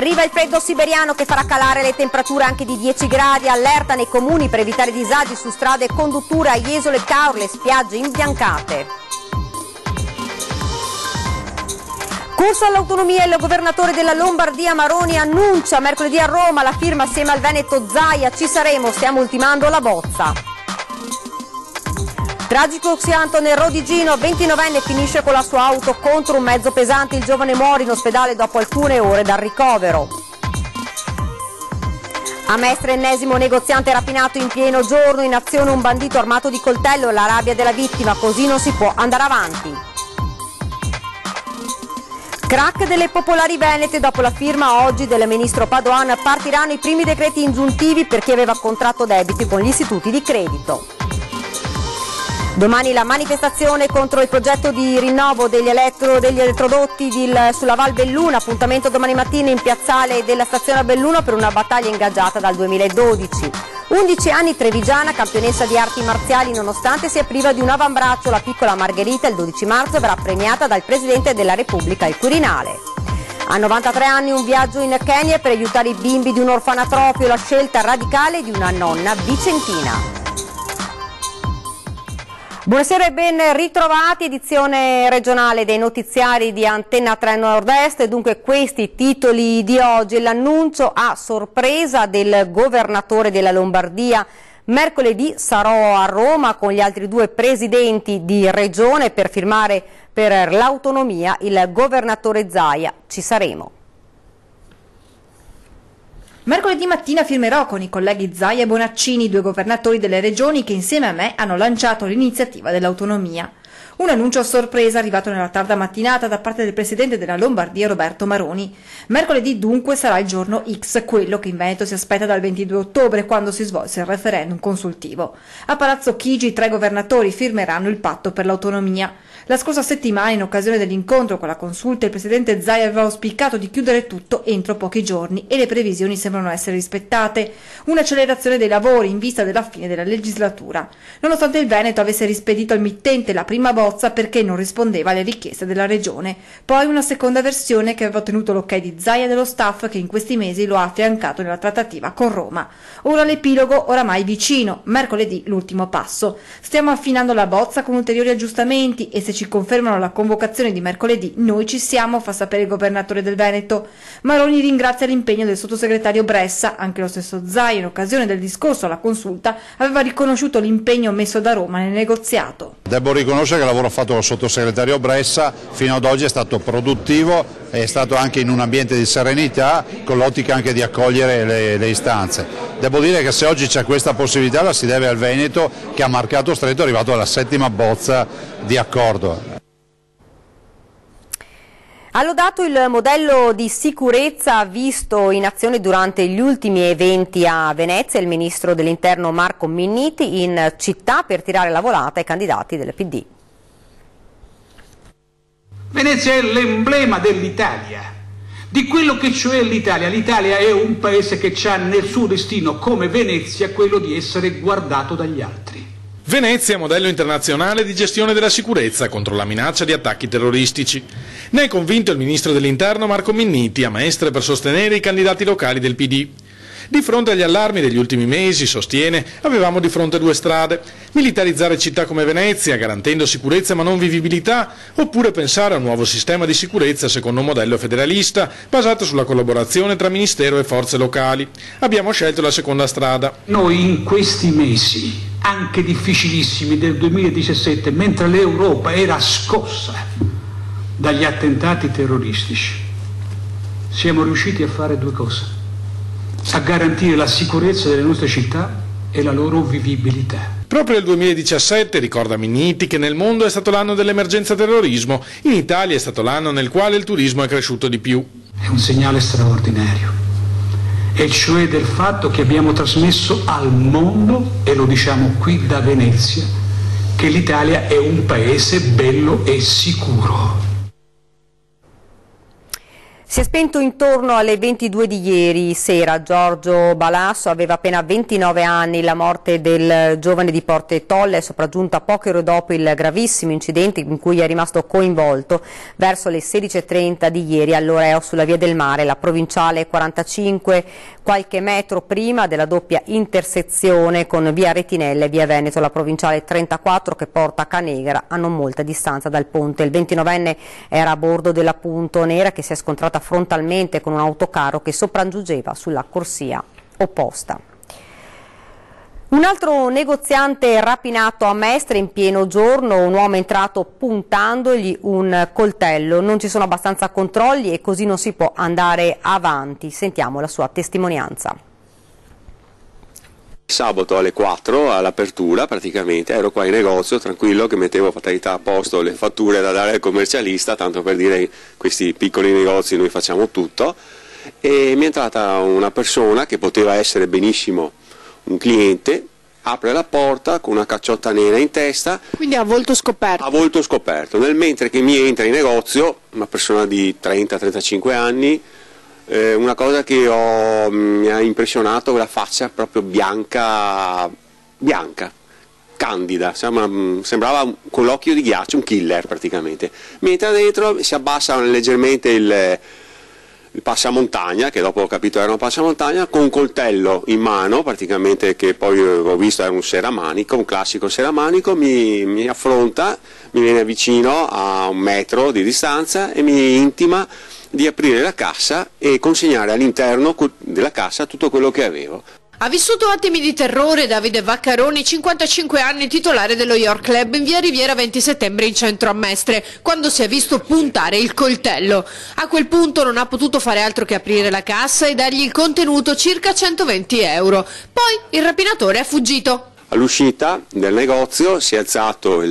Arriva il freddo siberiano che farà calare le temperature anche di 10 gradi, allerta nei comuni per evitare disagi su strade e condutture a Jesolo e Caorle, spiagge imbiancate. Corso all'autonomia, il governatore della Lombardia Maroni annuncia mercoledì a Roma la firma assieme al Veneto Zaia, ci saremo, stiamo ultimando la bozza. Tragico schianto nel Rodigino, 29enne finisce con la sua auto contro un mezzo pesante, il giovane muore in ospedale dopo alcune ore dal ricovero. A Mestre ennesimo negoziante rapinato in pieno giorno, in azione un bandito armato di coltello e la rabbia della vittima, così non si può andare avanti. Crack delle popolari venete, dopo la firma oggi del ministro Padoan partiranno i primi decreti ingiuntivi per chi aveva contratto debiti con gli istituti di credito. Domani la manifestazione contro il progetto di rinnovo degli elettrodotti sulla Val Belluna, appuntamento domani mattina in piazzale della stazione a Belluno per una battaglia ingaggiata dal 2012. 11 anni trevigiana, campionessa di arti marziali nonostante sia priva di un avambraccio, la piccola Margherita il 12 marzo verrà premiata dal Presidente della Repubblica al Quirinale. A 93 anni un viaggio in Kenya per aiutare i bimbi di un orfanatrofio, la scelta radicale di una nonna vicentina. Buonasera e ben ritrovati, edizione regionale dei notiziari di Antenna 3 Nord-Est, e dunque questi titoli di oggi: l'annuncio a sorpresa del governatore della Lombardia. Mercoledì sarò a Roma con gli altri due presidenti di regione per firmare per l'autonomia il governatore Zaia, ci saremo. Mercoledì mattina firmerò con i colleghi Zaia e Bonaccini, due governatori delle regioni che insieme a me hanno lanciato l'iniziativa dell'autonomia. Un annuncio a sorpresa arrivato nella tarda mattinata da parte del presidente della Lombardia Roberto Maroni. Mercoledì dunque sarà il giorno X, quello che in Veneto si aspetta dal 22 ottobre, quando si svolse il referendum consultivo. A Palazzo Chigi 3 governatori firmeranno il patto per l'autonomia. La scorsa settimana, in occasione dell'incontro con la consulta, il presidente Zaia aveva auspicato di chiudere tutto entro pochi giorni e le previsioni sembrano essere rispettate. Un'accelerazione dei lavori in vista della fine della legislatura. Nonostante il Veneto avesse rispedito al mittente la prima bozza perché non rispondeva alle richieste della regione. Poi una seconda versione che aveva ottenuto l'ok di Zaia e dello staff, che in questi mesi lo ha affiancato nella trattativa con Roma. Ora l'epilogo oramai vicino, mercoledì l'ultimo passo. Stiamo affinando la bozza con ulteriori aggiustamenti e se ci confermano la convocazione di mercoledì noi ci siamo, fa sapere il governatore del Veneto. Maroni ringrazia l'impegno del sottosegretario Bressa. Anche lo stesso Zaia, in occasione del discorso alla consulta, aveva riconosciuto l'impegno messo da Roma nel negoziato. Devo riconoscere che il lavoro fatto dal sottosegretario Bressa fino ad oggi è stato produttivo, è stato anche in un ambiente di serenità, con l'ottica anche di accogliere le istanze. Devo dire che se oggi c'è questa possibilità la si deve al Veneto, che ha marcato stretto, è arrivato alla 7ª bozza di accordo. Ha lodato il modello di sicurezza visto in azione durante gli ultimi eventi a Venezia il ministro dell'Interno Marco Minniti in città per tirare la volata ai candidati del PD. Venezia è l'emblema dell'Italia, di quello che cioè l'Italia. L'Italia è un paese che ha nel suo destino, come Venezia, quello di essere guardato dagli altri. Venezia, modello internazionale di gestione della sicurezza contro la minaccia di attacchi terroristici. Ne è convinto il ministro dell'Interno Marco Minniti, a Mestre per sostenere i candidati locali del PD. Di fronte agli allarmi degli ultimi mesi, sostiene, avevamo di fronte due strade: militarizzare città come Venezia, garantendo sicurezza ma non vivibilità, oppure pensare a un nuovo sistema di sicurezza secondo un modello federalista, basato sulla collaborazione tra Ministero e forze locali. Abbiamo scelto la seconda strada. Noi in questi mesi, anche difficilissimi, del 2017, mentre l'Europa era scossa dagli attentati terroristici, siamo riusciti a fare due cose: a garantire la sicurezza delle nostre città e la loro vivibilità. Proprio nel 2017 ricorda Minniti che nel mondo è stato l'anno dell'emergenza terrorismo, in Italia è stato l'anno nel quale il turismo è cresciuto di più. È un segnale straordinario, e cioè del fatto che abbiamo trasmesso al mondo, e lo diciamo qui da Venezia, che l'Italia è un paese bello e sicuro. Si è spento intorno alle 22 di ieri sera. Giorgio Balasso aveva appena 29 anni. La morte del giovane di Porte Tolle è sopraggiunta poche ore dopo il gravissimo incidente in cui è rimasto coinvolto verso le 16:30 di ieri all'Oreo sulla Via del Mare, la provinciale 45, qualche metro prima della doppia intersezione con Via Retinella e Via Veneto, la provinciale 34 che porta a Canegra a non molta distanza dal ponte. Il 29enne era a bordo della Punto Nera che si è scontrata frontalmente con un autocarro che sopraggiungeva sulla corsia opposta. Un altro negoziante rapinato a Mestre in pieno giorno, un uomo è entrato puntandogli un coltello. Non ci sono abbastanza controlli e così non si può andare avanti. Sentiamo la sua testimonianza. Sabato alle 4 all'apertura praticamente ero qua in negozio tranquillo che mettevo fatalità a posto le fatture da dare al commercialista, tanto per dire questi piccoli negozi noi facciamo tutto, e mi è entrata una persona che poteva essere benissimo un cliente, apre la porta con una cacciotta nera in testa. Quindi a volto scoperto? A volto scoperto, nel mentre che mi entra in negozio una persona di 30-35 anni. Una cosa che mi ha impressionato, la faccia proprio bianca, candida, sembrava con l'occhio di ghiaccio, un killer praticamente. Mi entra dentro, si abbassa leggermente il passamontagna, che dopo ho capito era un passamontagna, con un coltello in mano praticamente, che poi ho visto era un seramanico, un classico seramanico, mi affronta, mi viene vicino a 1 metro di distanza e mi intima di aprire la cassa e consegnare all'interno della cassa tutto quello che avevo. Ha vissuto attimi di terrore Davide Vaccaroni, 55 anni, titolare dello York Club in via Riviera 20 settembre in centro a Mestre, quando si è visto puntare il coltello. A quel punto non ha potuto fare altro che aprire la cassa e dargli il contenuto, circa 120 euro. Poi il rapinatore è fuggito. All'uscita del negozio si è alzato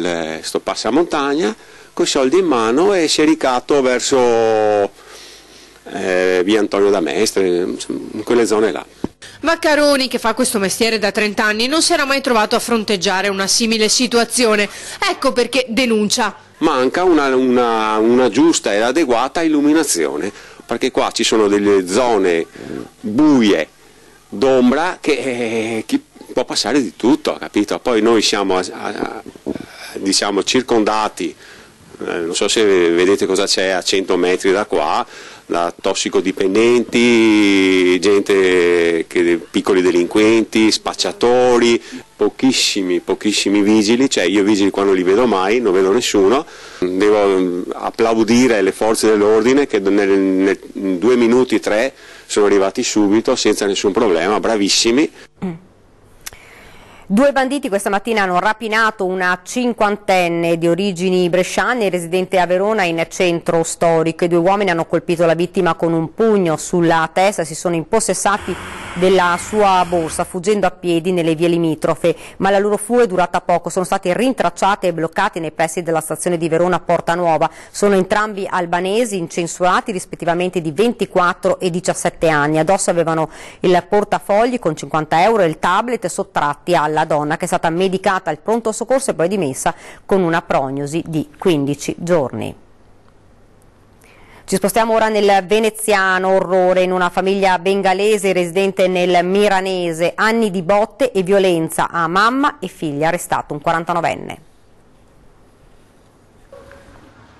sto passamontagna con i soldi in mano e si è recato verso via Antonio da Mestre, in quelle zone là. Vaccaroni, che fa questo mestiere da 30 anni, non si era mai trovato a fronteggiare una simile situazione. Ecco perché denuncia. Manca una giusta ed adeguata illuminazione, perché qua ci sono delle zone buie d'ombra che può passare di tutto, capito? Poi noi siamo diciamo circondati, non so se vedete cosa c'è a 100 metri da qua, da tossicodipendenti, piccoli delinquenti, spacciatori, pochissimi vigili, cioè io vigili qua non li vedo mai, non vedo nessuno. Devo applaudire le forze dell'ordine che nel 2 minuti 3 sono arrivati subito senza nessun problema, bravissimi. 2 banditi questa mattina hanno rapinato una 50enne di origini bresciane residente a Verona in centro storico. I 2 uomini hanno colpito la vittima con un pugno sulla testa e si sono impossessati della sua borsa fuggendo a piedi nelle vie limitrofe, ma la loro fuga è durata poco. Sono stati rintracciati e bloccati nei pressi della stazione di Verona Porta Nuova. Sono entrambi albanesi, incensurati rispettivamente di 24 e 17 anni. Addosso avevano il portafogli con 50 euro e il tablet sottratti alla donna, che è stata medicata al pronto soccorso e poi dimessa con una prognosi di 15 giorni. Ci spostiamo ora nel veneziano, orrore in una famiglia bengalese residente nel Miranese, anni di botte e violenza a mamma e figlia, arrestato un 49enne.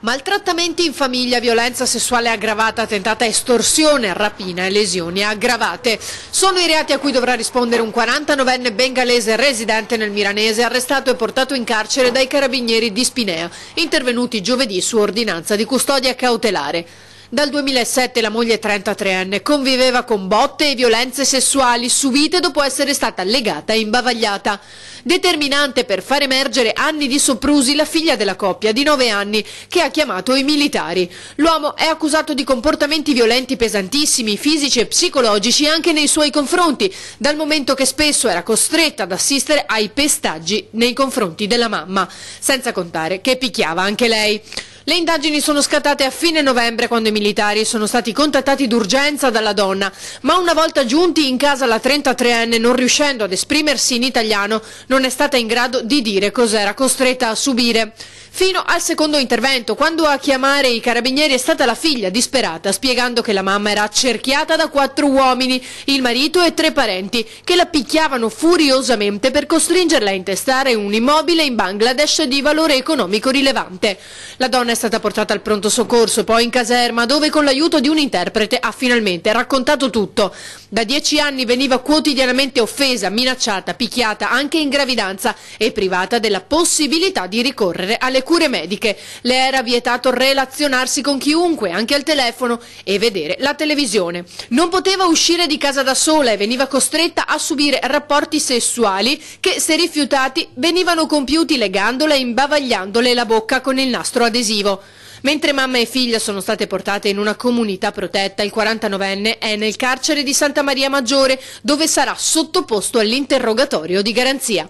Maltrattamenti in famiglia, violenza sessuale aggravata, tentata estorsione, rapina e lesioni aggravate. Sono i reati a cui dovrà rispondere un 49enne bengalese residente nel Miranese, arrestato e portato in carcere dai carabinieri di Spinea, intervenuti giovedì su ordinanza di custodia cautelare. Dal 2007 la moglie 33enne conviveva con botte e violenze sessuali subite dopo essere stata legata e imbavagliata. Determinante per far emergere anni di soprusi la figlia della coppia di 9 anni che ha chiamato i militari. L'uomo è accusato di comportamenti violenti pesantissimi, fisici e psicologici anche nei suoi confronti, dal momento che spesso era costretta ad assistere ai pestaggi nei confronti della mamma, senza contare che picchiava anche lei. Le indagini sono scattate a fine novembre quando i militari sono stati contattati d'urgenza dalla donna, ma una volta giunti in casa la 33enne, non riuscendo ad esprimersi in italiano, non è stata in grado di dire cos'era costretta a subire. fino al secondo intervento, quando a chiamare i carabinieri è stata la figlia disperata, spiegando che la mamma era accerchiata da 4 uomini, il marito e 3 parenti, che la picchiavano furiosamente per costringerla a intestare un immobile in Bangladesh di valore economico rilevante. La donna è stata portata al pronto soccorso, poi in caserma, dove con l'aiuto di un interprete ha finalmente raccontato tutto. Da 10 anni veniva quotidianamente offesa, minacciata, picchiata anche in gravidanza e privata della possibilità di ricorrere alle cure mediche. Le era vietato relazionarsi con chiunque, anche al telefono, e vedere la televisione. Non poteva uscire di casa da sola e veniva costretta a subire rapporti sessuali che, se rifiutati, venivano compiuti legandola e imbavagliandole la bocca con il nastro adesivo. Mentre mamma e figlia sono state portate in una comunità protetta, il 49enne è nel carcere di Santa Maria Maggiore, dove sarà sottoposto all'interrogatorio di garanzia.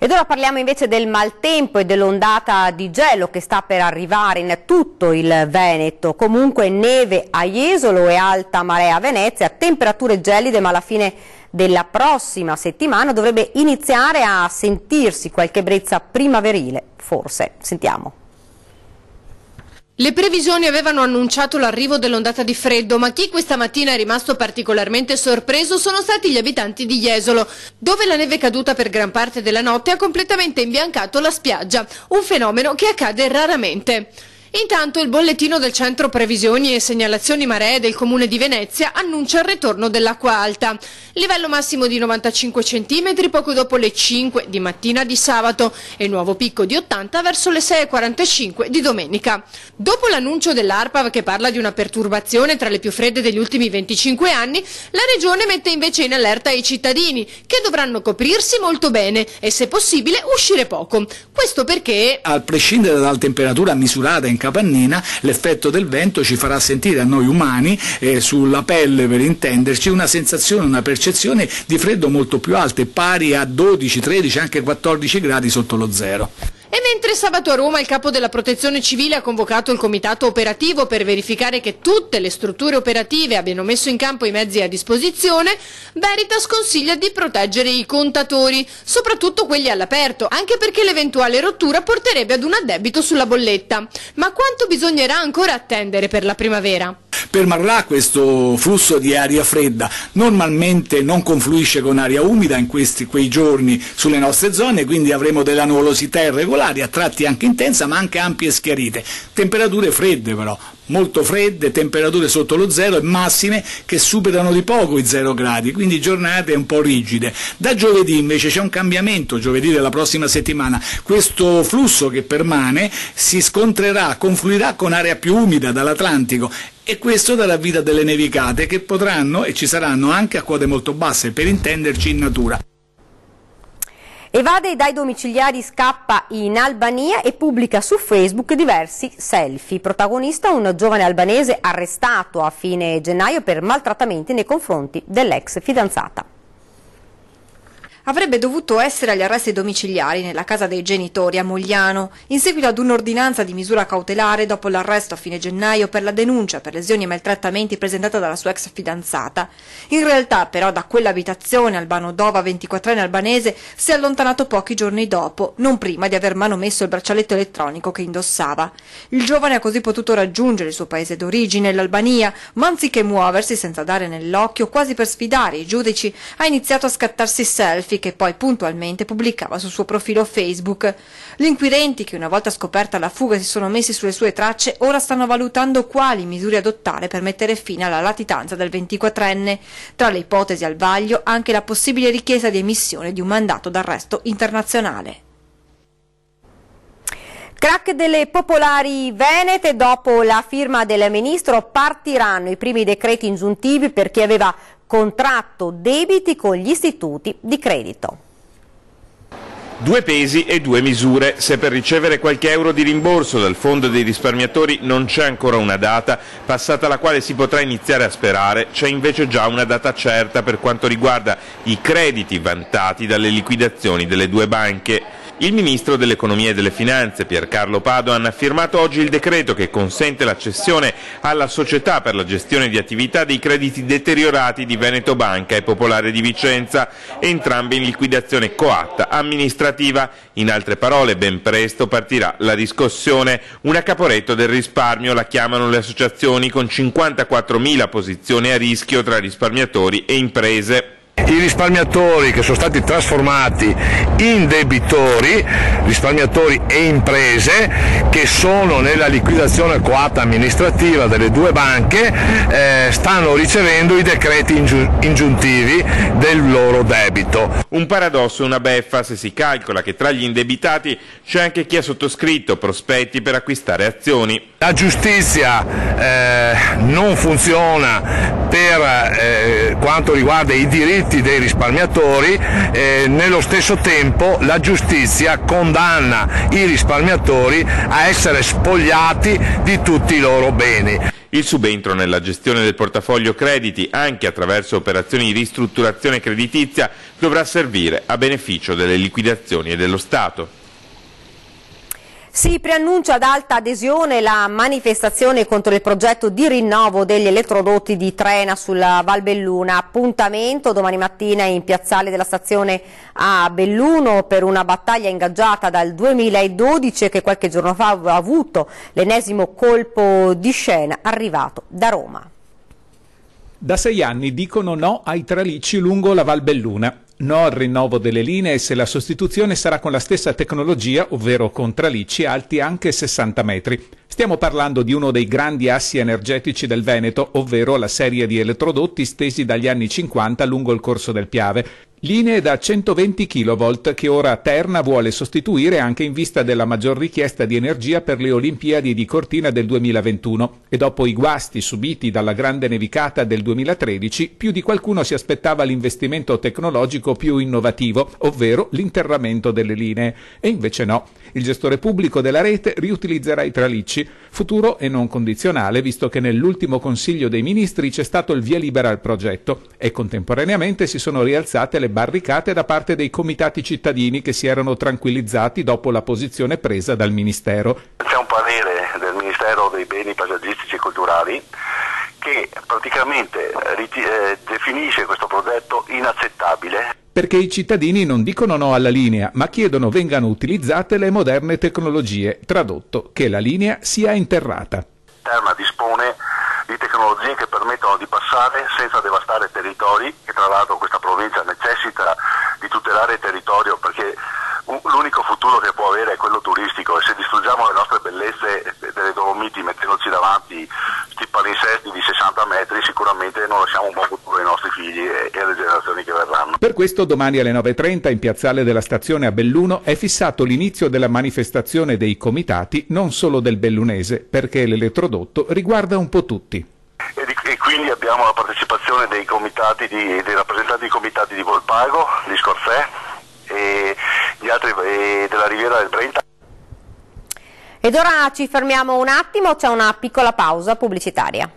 Ed ora parliamo invece del maltempo e dell'ondata di gelo che sta per arrivare in tutto il Veneto. Comunque neve a Jesolo e alta marea a Venezia, temperature gelide, ma alla fine della prossima settimana dovrebbe iniziare a sentirsi qualche brezza primaverile, forse. Sentiamo. Le previsioni avevano annunciato l'arrivo dell'ondata di freddo, ma chi questa mattina è rimasto particolarmente sorpreso sono stati gli abitanti di Jesolo, dove la neve caduta per gran parte della notte ha completamente imbiancato la spiaggia, un fenomeno che accade raramente. Intanto il bollettino del Centro Previsioni e Segnalazioni Maree del Comune di Venezia annuncia il ritorno dell'acqua alta. Livello massimo di 95 cm poco dopo le 5 di mattina di sabato e nuovo picco di 80 verso le 6:45 di domenica. Dopo l'annuncio dell'ARPAV che parla di una perturbazione tra le più fredde degli ultimi 25 anni, la Regione mette invece in allerta i cittadini che dovranno coprirsi molto bene e se possibile uscire poco. Questo perché, a prescindere dalla temperatura misurata in Capannina, l'effetto del vento ci farà sentire a noi umani, sulla pelle per intenderci, una sensazione, una percezione di freddo molto più alte, pari a 12, 13, anche 14 gradi sotto lo zero. E mentre sabato a Roma il capo della Protezione Civile ha convocato il comitato operativo per verificare che tutte le strutture operative abbiano messo in campo i mezzi a disposizione, Veritas consiglia di proteggere i contatori, soprattutto quelli all'aperto, anche perché l'eventuale rottura porterebbe ad un addebito sulla bolletta. Ma quanto bisognerà ancora attendere per la primavera? Permarrà questo flusso di aria fredda, normalmente non confluisce con aria umida in quei giorni sulle nostre zone, quindi avremo della nuvolosità irregolare, a tratti anche intensa ma anche ampie e schiarite. Temperature fredde però, molto fredde, temperature sotto lo zero e massime che superano di poco i 0 gradi, quindi giornate un po' rigide. Da giovedì invece c'è un cambiamento, giovedì della prossima settimana, questo flusso che permane si scontrerà, confluirà con aria più umida dall'Atlantico e questo darà vita a delle nevicate che potranno e ci saranno anche a quote molto basse, per intenderci in natura. Evade dai domiciliari, scappa in Albania e pubblica su Facebook diversi selfie. Protagonista un giovane albanese arrestato a fine gennaio per maltrattamenti nei confronti dell'ex fidanzata. Avrebbe dovuto essere agli arresti domiciliari nella casa dei genitori a Mogliano, in seguito ad un'ordinanza di misura cautelare dopo l'arresto a fine gennaio per la denuncia per lesioni e maltrattamenti presentata dalla sua ex fidanzata. In realtà però da quell'abitazione Albano Dova, 24enne albanese, si è allontanato pochi giorni dopo, non prima di aver manomesso il braccialetto elettronico che indossava. Il giovane ha così potuto raggiungere il suo paese d'origine, l'Albania, ma anziché muoversi senza dare nell'occhio, quasi per sfidare i giudici, ha iniziato a scattarsi selfie che poi puntualmente pubblicava sul suo profilo Facebook. Gli inquirenti, che una volta scoperta la fuga si sono messi sulle sue tracce, ora stanno valutando quali misure adottare per mettere fine alla latitanza del 24enne. Tra le ipotesi al vaglio anche la possibile richiesta di emissione di un mandato d'arresto internazionale. Crack delle popolari venete, dopo la firma del ministro partiranno i primi decreti ingiuntivi per chi aveva contratto debiti con gli istituti di credito. 2 pesi e 2 misure. Se per ricevere qualche euro di rimborso dal Fondo dei risparmiatori non c'è ancora una data, passata la quale si potrà iniziare a sperare, c'è invece già una data certa per quanto riguarda i crediti vantati dalle liquidazioni delle 2 banche. Il ministro dell'Economia e delle Finanze, Piercarlo Padoan, ha firmato oggi il decreto che consente la cessione alla società per la gestione di attività dei crediti deteriorati di Veneto Banca e Popolare di Vicenza, entrambe in liquidazione coatta amministrativa. In altre parole, ben presto partirà la riscossione. Una Caporetto del risparmio la chiamano le associazioni, con 54.000 posizioni a rischio tra risparmiatori e imprese. I risparmiatori che sono stati trasformati in debitori, risparmiatori e imprese che sono nella liquidazione coatta amministrativa delle due banche, stanno ricevendo i decreti ingiuntivi del loro debito. Un paradosso e una beffa se si calcola che tra gli indebitati c'è anche chi ha sottoscritto prospetti per acquistare azioni. La giustizia non funziona per quanto riguarda i diritti dei risparmiatori, nello stesso tempo la giustizia condanna i risparmiatori a essere spogliati di tutti i loro beni. Il subentro nella gestione del portafoglio crediti, anche attraverso operazioni di ristrutturazione creditizia, dovrà servire a beneficio delle liquidazioni e dello Stato. Si preannuncia ad alta adesione la manifestazione contro il progetto di rinnovo degli elettrodotti di Trena sulla Val Belluna. Appuntamento domani mattina in piazzale della stazione a Belluno per una battaglia ingaggiata dal 2012 che qualche giorno fa aveva avuto l'ennesimo colpo di scena arrivato da Roma. Da 6 anni dicono no ai tralicci lungo la Val Belluna. No al rinnovo delle linee se la sostituzione sarà con la stessa tecnologia, ovvero con tralicci alti anche 60 metri. Stiamo parlando di uno dei grandi assi energetici del Veneto, ovvero la serie di elettrodotti stesi dagli anni 50 lungo il corso del Piave. Linee da 120 kV che ora Terna vuole sostituire anche in vista della maggior richiesta di energia per le Olimpiadi di Cortina del 2021 e dopo i guasti subiti dalla grande nevicata del 2013 più di qualcuno si aspettava l'investimento tecnologico più innovativo, ovvero l'interramento delle linee, e invece no. Il gestore pubblico della rete riutilizzerà i tralicci, futuro e non condizionale visto che nell'ultimo Consiglio dei Ministri c'è stato il via libera al progetto e contemporaneamente si sono rialzate le barricate da parte dei comitati cittadini che si erano tranquillizzati dopo la posizione presa dal Ministero. C'è un parere del Ministero dei Beni Paesaggistici e Culturali che praticamente definisce questo progetto inaccettabile. Perché i cittadini non dicono no alla linea, ma chiedono vengano utilizzate le moderne tecnologie, tradotto che la linea sia interrata. Terna dispone di tecnologie che permettono di passare senza devastare territori, e tra l'altro questa provincia necessita di tutelare il territorio perché l'unico futuro che può avere è quello turistico, e se distruggiamo le nostre bellezze delle Dolomiti mettendoci davanti sti palinsesti di 60 metri sicuramente non lasciamo un buon futuro ai nostri figli e alle generazioni che verranno. Per questo domani alle 9:30 in piazzale della stazione a Belluno è fissato l'inizio della manifestazione dei comitati, non solo del bellunese, perché l'elettrodotto riguarda un po' tutti. E quindi abbiamo la partecipazione dei rappresentanti dei comitati di Volpago, di Scorzè e gli altri della Riviera del Brenta. Ed ora ci fermiamo un attimo, c'è una piccola pausa pubblicitaria.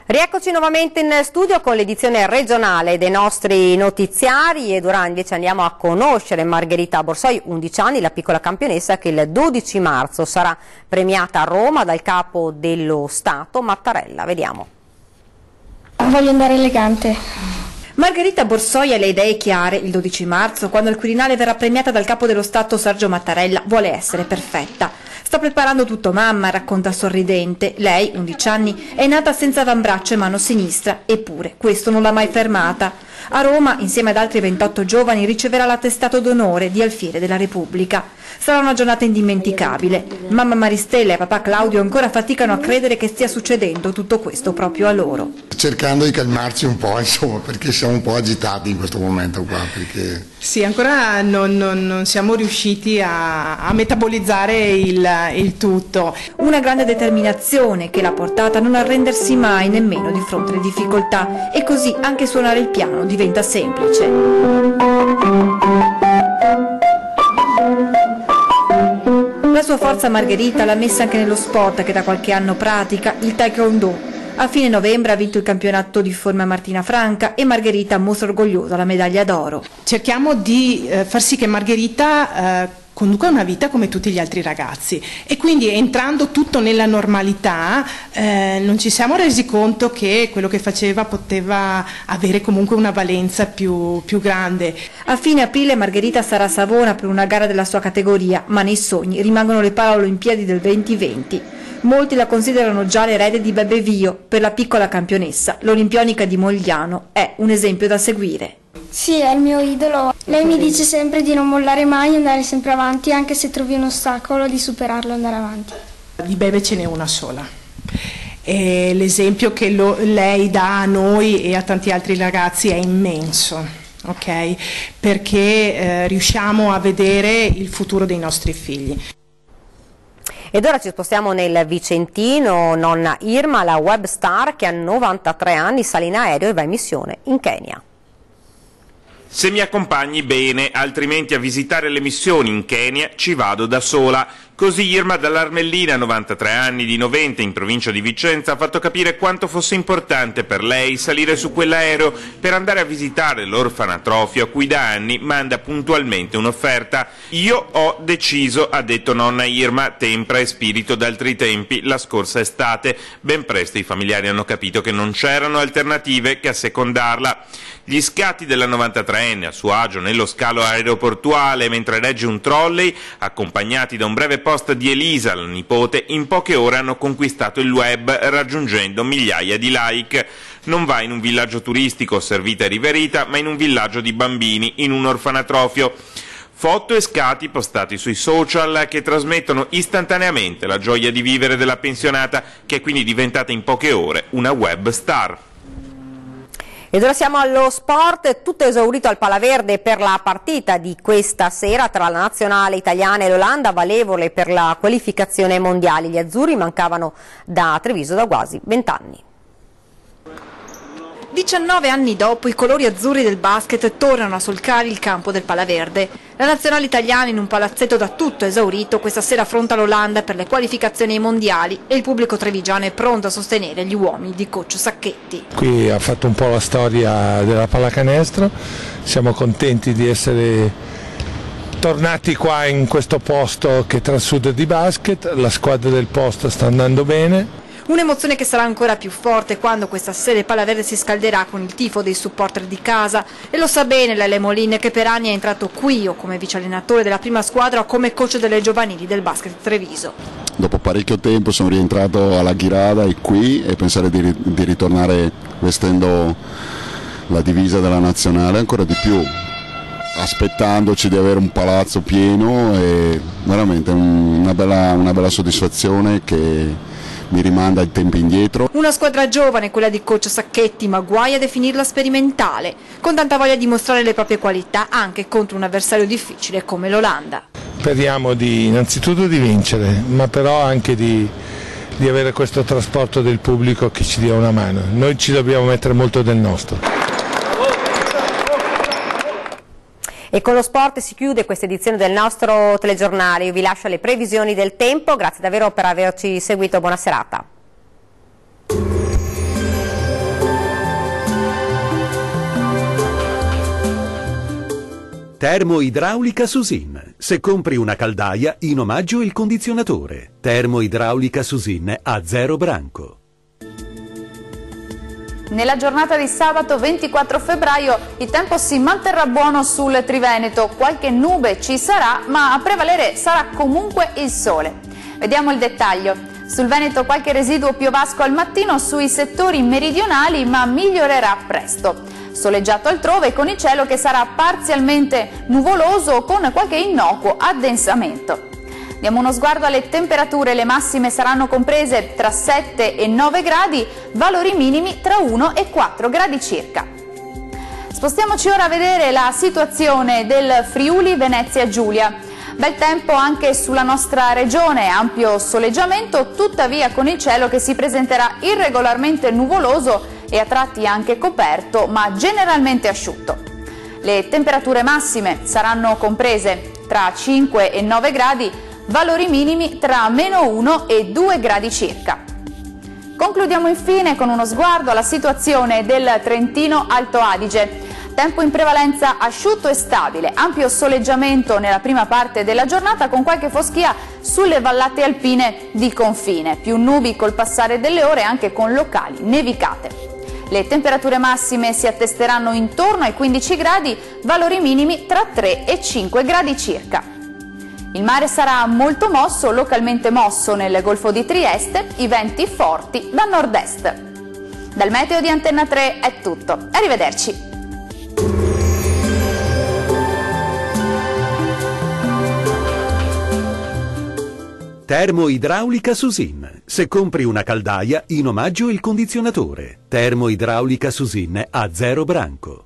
Rieccoci nuovamente in studio con l'edizione regionale dei nostri notiziari ed ora invece andiamo a conoscere Margherita Borsoi, 11 anni, la piccola campionessa che il 12 marzo sarà premiata a Roma dal capo dello Stato Mattarella. Vediamo. Voglio andare elegante. Margherita Borsoi ha le idee chiare. Il 12 marzo, quando al Quirinale verrà premiata dal capo dello Stato Sergio Mattarella, vuole essere perfetta. Sta preparando tutto mamma, racconta sorridente. Lei, 11 anni, è nata senza avambraccio e mano sinistra, eppure questo non l'ha mai fermata. A Roma, insieme ad altri 28 giovani, riceverà l'attestato d'onore di Alfiere della Repubblica. Sarà una giornata indimenticabile. Mamma Maristella e papà Claudio ancora faticano a credere che stia succedendo tutto questo proprio a loro. Cercando di calmarci un po', insomma, perché siamo un po' agitati in questo momento qua. Perché... Sì, ancora non siamo riusciti a metabolizzare il tutto. Una grande determinazione che l'ha portata a non arrendersi mai nemmeno di fronte alle difficoltà, e così anche suonare il piano diventa semplice. La sua forza Margherita l'ha messa anche nello sport che da qualche anno pratica, il taekwondo. A fine novembre ha vinto il campionato di forma Martina Franca e Margherita mostra orgogliosa la medaglia d'oro. Cerchiamo di far sì che Margherita conduca una vita come tutti gli altri ragazzi e quindi entrando tutto nella normalità non ci siamo resi conto che quello che faceva poteva avere comunque una valenza più grande. A fine aprile Margherita sarà a Savona per una gara della sua categoria, ma nei sogni rimangono le Paralimpiadi del 2020. Molti la considerano già l'erede di Bebe Vio. Per la piccola campionessa, l'olimpionica di Mogliano è un esempio da seguire. Sì, è il mio idolo. Lei mi dice sempre di non mollare mai, andare sempre avanti, anche se trovi un ostacolo, di superarlo e andare avanti. Di Bebe ce n'è una sola. E l'esempio che lei dà a noi e a tanti altri ragazzi è immenso, ok? Perché riusciamo a vedere il futuro dei nostri figli. Ed ora ci spostiamo nel Vicentino. Nonna Irma, la web star che a 93 anni sale in aereo e va in missione in Kenya. Se mi accompagni bene, altrimenti a visitare le missioni in Kenya ci vado da sola. Così Irma dall'Armellina, 93 anni, di Novente, in provincia di Vicenza, ha fatto capire quanto fosse importante per lei salire su quell'aereo per andare a visitare l'orfanatrofio a cui da anni manda puntualmente un'offerta. Io ho deciso, ha detto nonna Irma, tempra e spirito d'altri tempi, la scorsa estate. Ben presto i familiari hanno capito che non c'erano alternative che assecondarla. Gli scatti della 93enne a suo agio nello scalo aeroportuale mentre regge un trolley, accompagnati da un breve post di Elisa, la nipote, in poche ore hanno conquistato il web raggiungendo migliaia di like. Non va in un villaggio turistico servita e riverita, ma in un villaggio di bambini, in un orfanatrofio. Foto e scatti postati sui social che trasmettono istantaneamente la gioia di vivere della pensionata, che è quindi diventata in poche ore una web star. Ed ora siamo allo sport, tutto esaurito al Palaverde per la partita di questa sera tra la nazionale italiana e l'Olanda, valevole per la qualificazione ai mondiali. Gli azzurri mancavano da Treviso da quasi 20 anni. 19 anni dopo, i colori azzurri del basket tornano a solcare il campo del Palaverde. La nazionale italiana in un palazzetto da tutto esaurito questa sera affronta l'Olanda per le qualificazioni ai mondiali e il pubblico trevigiano è pronto a sostenere gli uomini di coach Sacchetti. Qui ha fatto un po' la storia della pallacanestro, siamo contenti di essere tornati qua in questo posto che trasuda di basket, la squadra del posto sta andando bene. Un'emozione che sarà ancora più forte quando questa sera il Palaverde si scalderà con il tifo dei supporter di casa, e lo sa bene Lele Molin, che per anni è entrato qui o come vice allenatore della prima squadra o come coach delle giovanili del basket Treviso. Dopo parecchio tempo sono rientrato alla Ghirada e qui, e pensare di ritornare vestendo la divisa della nazionale ancora di più, aspettandoci di avere un palazzo pieno, è veramente una bella soddisfazione che mi rimanda ai tempi indietro. Una squadra giovane, quella di coach Sacchetti, ma guai a definirla sperimentale, con tanta voglia di mostrare le proprie qualità anche contro un avversario difficile come l'Olanda. Speriamo innanzitutto di vincere, ma però anche di avere questo trasporto del pubblico che ci dia una mano. Noi ci dobbiamo mettere molto del nostro. E con lo sport si chiude questa edizione del nostro telegiornale. Io vi lascio le previsioni del tempo, grazie davvero per averci seguito, buona serata. Termoidraulica Susin. Se compri una caldaia, in omaggio il condizionatore. Termoidraulica Susin a 0 branco. Nella giornata di sabato 24 febbraio il tempo si manterrà buono sul Triveneto, qualche nube ci sarà, ma a prevalere sarà comunque il sole. Vediamo il dettaglio. Sul Veneto qualche residuo piovasco al mattino sui settori meridionali, ma migliorerà presto. Soleggiato altrove, con il cielo che sarà parzialmente nuvoloso con qualche innocuo addensamento. Diamo uno sguardo alle temperature, le massime saranno comprese tra 7 e 9 gradi, valori minimi tra 1 e 4 gradi circa. Spostiamoci ora a vedere la situazione del Friuli Venezia Giulia. Bel tempo anche sulla nostra regione, ampio soleggiamento, tuttavia con il cielo che si presenterà irregolarmente nuvoloso e a tratti anche coperto, ma generalmente asciutto. Le temperature massime saranno comprese tra 5 e 9 gradi, valori minimi tra -1 e 2 gradi circa. Concludiamo infine con uno sguardo alla situazione del Trentino Alto Adige. Tempo in prevalenza asciutto e stabile, ampio soleggiamento nella prima parte della giornata con qualche foschia sulle vallate alpine di confine, più nubi col passare delle ore anche con locali nevicate. Le temperature massime si attesteranno intorno ai 15 gradi, valori minimi tra 3 e 5 gradi circa. Il mare sarà molto mosso, localmente mosso nel Golfo di Trieste, i venti forti da nord-est. Dal meteo di Antenna 3 è tutto, arrivederci. Termoidraulica Susin. Se compri una caldaia, in omaggio il condizionatore. Termoidraulica Susin a 0 branco.